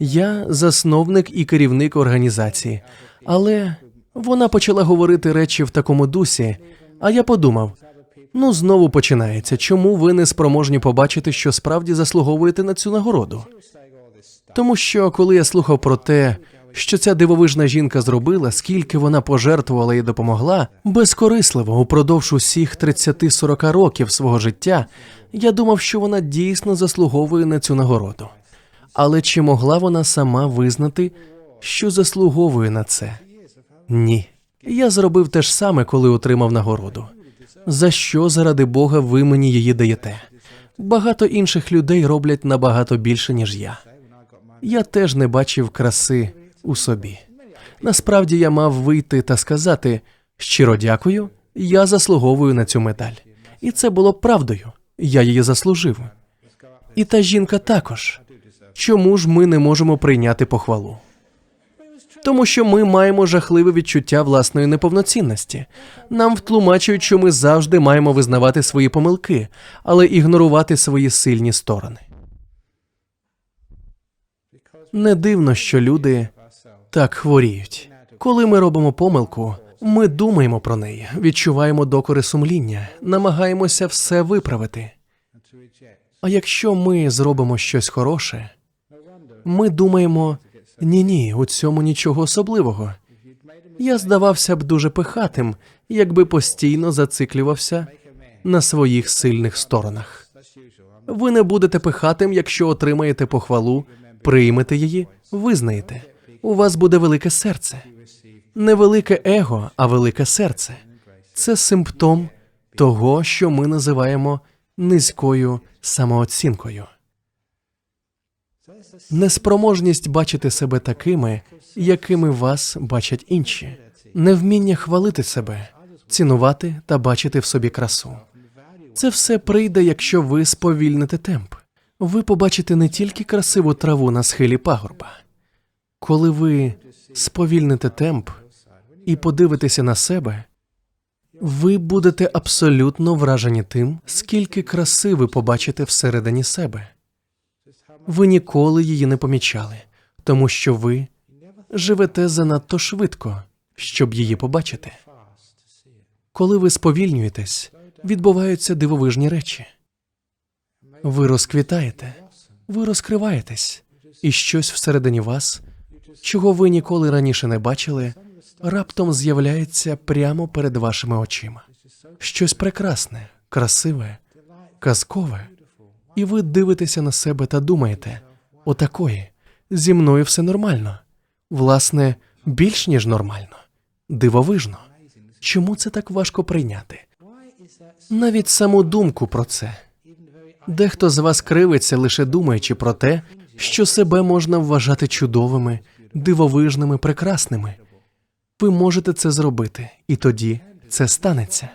Я засновник і керівник організації, але вона почала говорити речі в такому дусі, а я подумав, ну знову починається, чому ви не спроможні побачити, що справді заслуговуєте на цю нагороду? Тому що, коли я слухав про те, що ця дивовижна жінка зробила, скільки вона пожертвувала і допомогла, безкорисливо упродовж усіх 30-40 років свого життя, я думав, що вона дійсно заслуговує на цю нагороду. Але чи могла вона сама визнати, що заслуговує на це? Ні. Я зробив те ж саме, коли отримав нагороду. За що, заради Бога, ви мені її даєте? Багато інших людей роблять набагато більше, ніж я. Я теж не бачив краси у собі. Насправді я мав вийти та сказати: щиро дякую, я заслуговую на цю медаль. І це було б правдою. Я її заслужив. І та жінка також. Чому ж ми не можемо прийняти похвалу? Тому що ми маємо жахливе відчуття власної неповноцінності. Нам втлумачують, що ми завжди маємо визнавати свої помилки, але ігнорувати свої сильні сторони. Не дивно, що люди так хворіють. Коли ми робимо помилку, ми думаємо про неї, відчуваємо докори сумління, намагаємося все виправити. А якщо ми зробимо щось хороше, ми думаємо: ні, у цьому нічого особливого. Я здавався б дуже пихатим, якби постійно зациклювався на своїх сильних сторонах. Ви не будете пихатим, якщо отримаєте похвалу, приймете її, визнаєте. У вас буде велике серце. Не велике его, а велике серце. Це симптом того, що ми називаємо низькою самооцінкою. Неспроможність бачити себе такими, якими вас бачать інші. Невміння хвалити себе, цінувати та бачити в собі красу. Це все прийде, якщо ви сповільните темп. Ви побачите не тільки красиву траву на схилі пагорба. Коли ви сповільните темп і подивитеся на себе, ви будете абсолютно вражені тим, скільки краси ви побачите всередині себе. Ви ніколи її не помічали, тому що ви живете занадто швидко, щоб її побачити. Коли ви сповільнюєтесь, відбуваються дивовижні речі. Ви розквітаєте, ви розкриваєтесь, і щось всередині вас чого ви ніколи раніше не бачили, раптом з'являється прямо перед вашими очима. Щось прекрасне, красиве, казкове. І ви дивитеся на себе та думаєте: отакої, зі мною все нормально. Власне, більш ніж нормально. Дивовижно. Чому це так важко прийняти? Навіть саму думку про це. Дехто з вас кривиться, лише думаючи про те, що себе можна вважати чудовими, дивовижними, прекрасними. Ви можете це зробити, і тоді це станеться.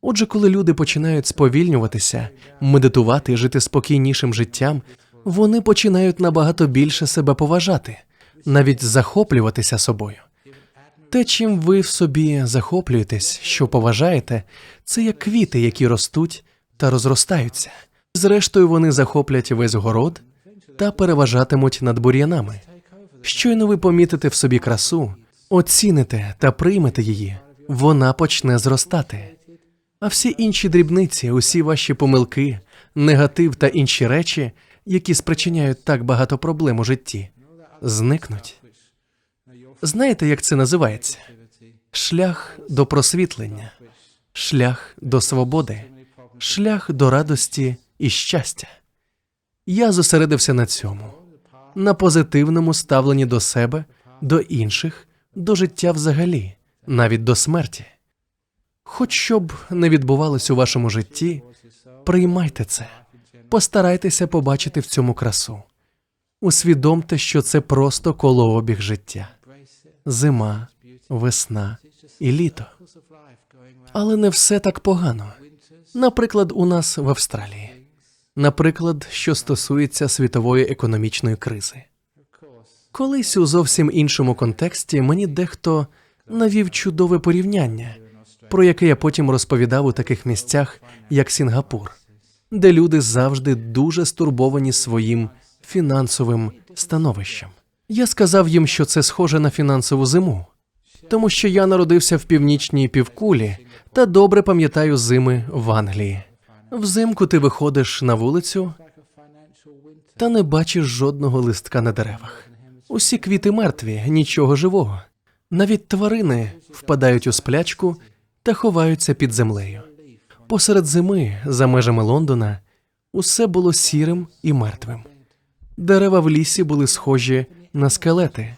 Отже, коли люди починають сповільнюватися, медитувати і жити спокійнішим життям, вони починають набагато більше себе поважати, навіть захоплюватися собою. Те, чим ви в собі захоплюєтесь, що поважаєте, це як квіти, які ростуть та розростаються. Зрештою, вони захоплять весь город та переважатимуть над бур'янами. Щойно ви помітите в собі красу, оціните та приймете її, вона почне зростати. А всі інші дрібниці, усі ваші помилки, негатив та інші речі, які спричиняють так багато проблем у житті, зникнуть. Знаєте, як це називається? Шлях до просвітлення, шлях до свободи, шлях до радості і щастя. Я зосередився на цьому, на позитивному ставленні до себе, до інших, до життя взагалі, навіть до смерті. Хоч що б не відбувалось у вашому житті, приймайте це, постарайтеся побачити в цьому красу. Усвідомте, що це просто колообіг життя. Зима, весна і літо. Але не все так погано. Наприклад, у нас в Австралії. Наприклад, що стосується світової економічної кризи. Колись у зовсім іншому контексті мені дехто навів чудове порівняння, про яке я потім розповідав у таких місцях, як Сінгапур, де люди завжди дуже стурбовані своїм фінансовим становищем. Я сказав їм, що це схоже на фінансову зиму, тому що я народився в північній півкулі та добре пам'ятаю зими в Англії. Взимку ти виходиш на вулицю та не бачиш жодного листка на деревах. Усі квіти мертві, нічого живого. Навіть тварини впадають у сплячку та ховаються під землею. Посеред зими, за межами Лондона, усе було сірим і мертвим. Дерева в лісі були схожі на скелети.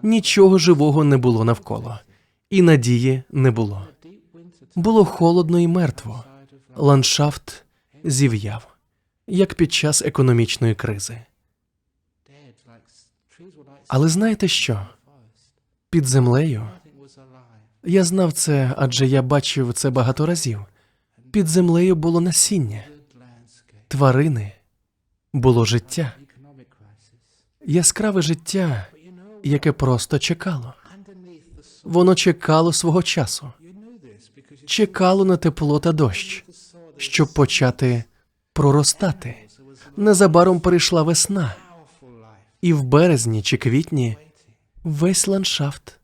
Нічого живого не було навколо. І надії не було. Було холодно і мертво. Ландшафт зів'яв, як під час економічної кризи. Але знаєте що? Під землею, я знав це, адже я бачив це багато разів, під землею було насіння, тварини, було життя. Яскраве життя, яке просто чекало. Воно чекало свого часу. Чекало на тепло та дощ, щоб почати проростати. Незабаром прийшла весна. І в березні чи квітні весь ландшафт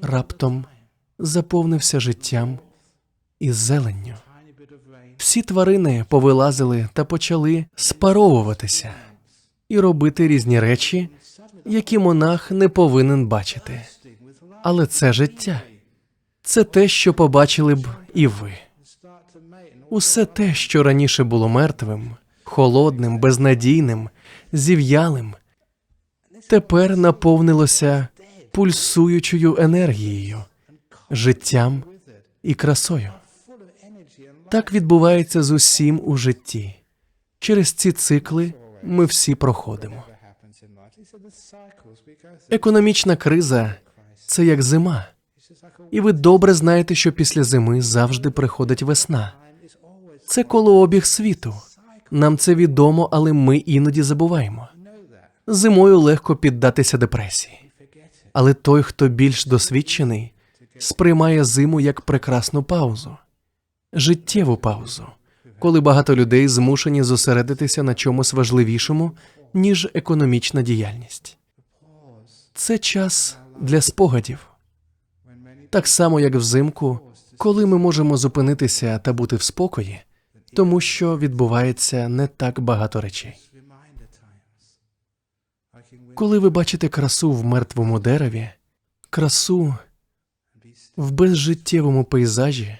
раптом заповнився життям і зеленню. Всі тварини повилазили та почали спаровуватися і робити різні речі, які монах не повинен бачити. Але це життя. Це те, що побачили б і ви. Усе те, що раніше було мертвим, холодним, безнадійним, зів'ялим, тепер наповнилося пульсуючою енергією, життям і красою. Так відбувається з усім у житті. Через ці цикли ми всі проходимо. Економічна криза – це як зима. І ви добре знаєте, що після зими завжди приходить весна. Це колообіг світу. Нам це відомо, але ми іноді забуваємо. Зимою легко піддатися депресії. Але той, хто більш досвідчений, сприймає зиму як прекрасну паузу. Життєву паузу, коли багато людей змушені зосередитися на чомусь важливішому, ніж економічна діяльність. Це час для спогадів. Так само, як взимку, коли ми можемо зупинитися та бути в спокої, тому що відбувається не так багато речей. Коли ви бачите красу в мертвому дереві, красу в безжиттєвому пейзажі,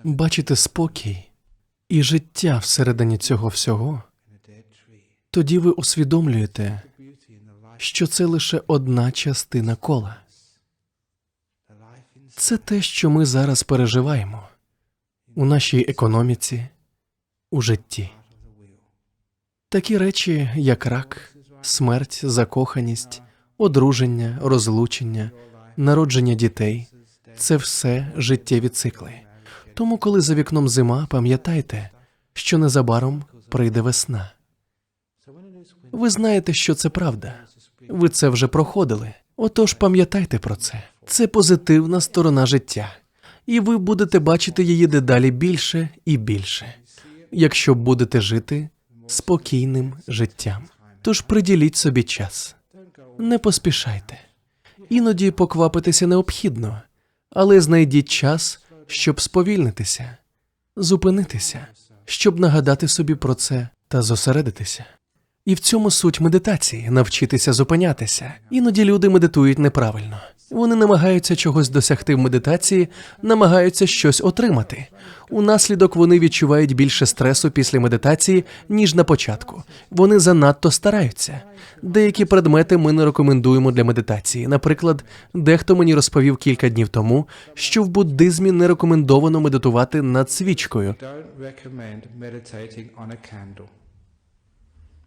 бачите спокій і життя всередині цього всього, тоді ви усвідомлюєте, що це лише одна частина кола. Це те, що ми зараз переживаємо у нашій економіці, у житті. Такі речі, як рак, смерть, закоханість, одруження, розлучення, народження дітей – це все життєві цикли. Тому, коли за вікном зима, пам'ятайте, що незабаром прийде весна. Ви знаєте, що це правда. Ви це вже проходили. Отож, пам'ятайте про це. Це позитивна сторона життя. І ви будете бачити її дедалі більше і більше, якщо будете жити спокійним життям. Тож приділіть собі час. Не поспішайте. Іноді поквапитися необхідно, але знайдіть час, щоб сповільнитися, зупинитися, щоб нагадати собі про це та зосередитися. І в цьому суть медитації – навчитися зупинятися. Іноді люди медитують неправильно. Вони намагаються чогось досягти в медитації, намагаються щось отримати. Унаслідок вони відчувають більше стресу після медитації, ніж на початку. Вони занадто стараються. Деякі предмети ми не рекомендуємо для медитації. Наприклад, дехто мені розповів кілька днів тому, що в буддизмі не рекомендовано медитувати над свічкою,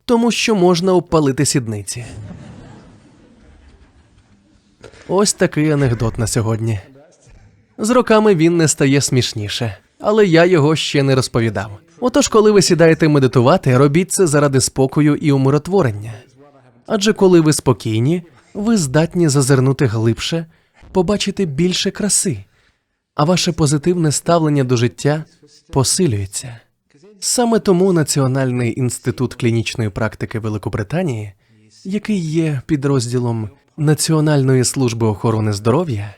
тому що можна обпалити сідниці. Ось такий анекдот на сьогодні. З роками він не стає смішніше, але я його ще не розповідав. Отож, коли ви сідаєте медитувати, робіть це заради спокою і умиротворення. Адже коли ви спокійні, ви здатні зазирнути глибше, побачити більше краси, а ваше позитивне ставлення до життя посилюється. Саме тому Національний інститут клінічної практики Великобританії, який є підрозділом Національної служби охорони здоров'я,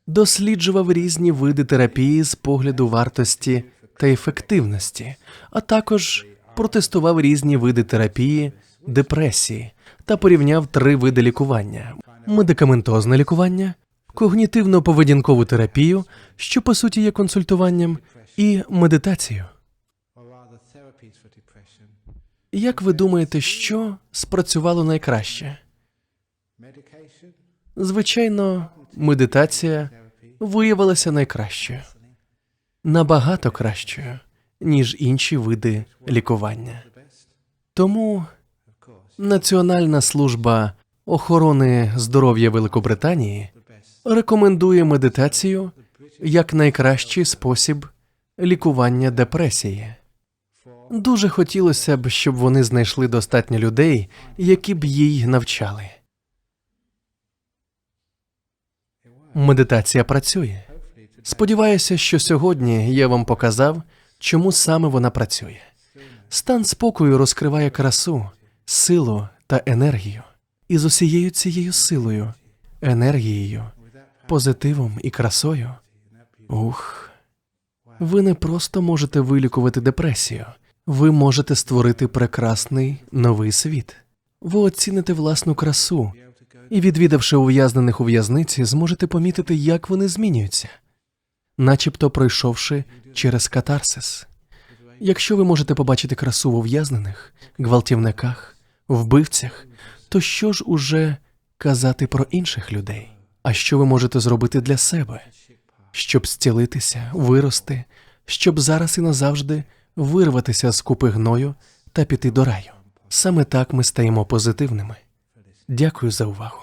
досліджував різні види терапії з погляду вартості та ефективності, а також протестував різні види терапії, депресії та порівняв 3 види лікування – медикаментозне лікування, когнітивно-поведінкову терапію, що по суті є консультуванням, і медитацію. Як ви думаєте, що спрацювало найкраще? Звичайно, медитація виявилася найкращою. Набагато кращою, ніж інші види лікування. Тому Національна служба охорони здоров'я Великобританії рекомендує медитацію як найкращий спосіб лікування депресії. Дуже хотілося б, щоб вони знайшли достатньо людей, які б їй навчали. Медитація працює. Сподіваюся, що сьогодні я вам показав, чому саме вона працює. Стан спокою розкриває красу, силу та енергію. І з усією цією силою, енергією, позитивом і красою, ви не просто можете вилікувати депресію, ви можете створити прекрасний новий світ. Ви оціните власну красу і, відвідавши ув'язнених у в'язниці, зможете помітити, як вони змінюються, начебто пройшовши через катарсис. Якщо ви можете побачити красу в ув'язнених, гвалтівниках, вбивцях, то що ж уже казати про інших людей? А що ви можете зробити для себе, щоб зцілитися, вирости, щоб зараз і назавжди вирватися з купи гною та піти до раю? Саме так ми стаємо позитивними. Дякую за увагу.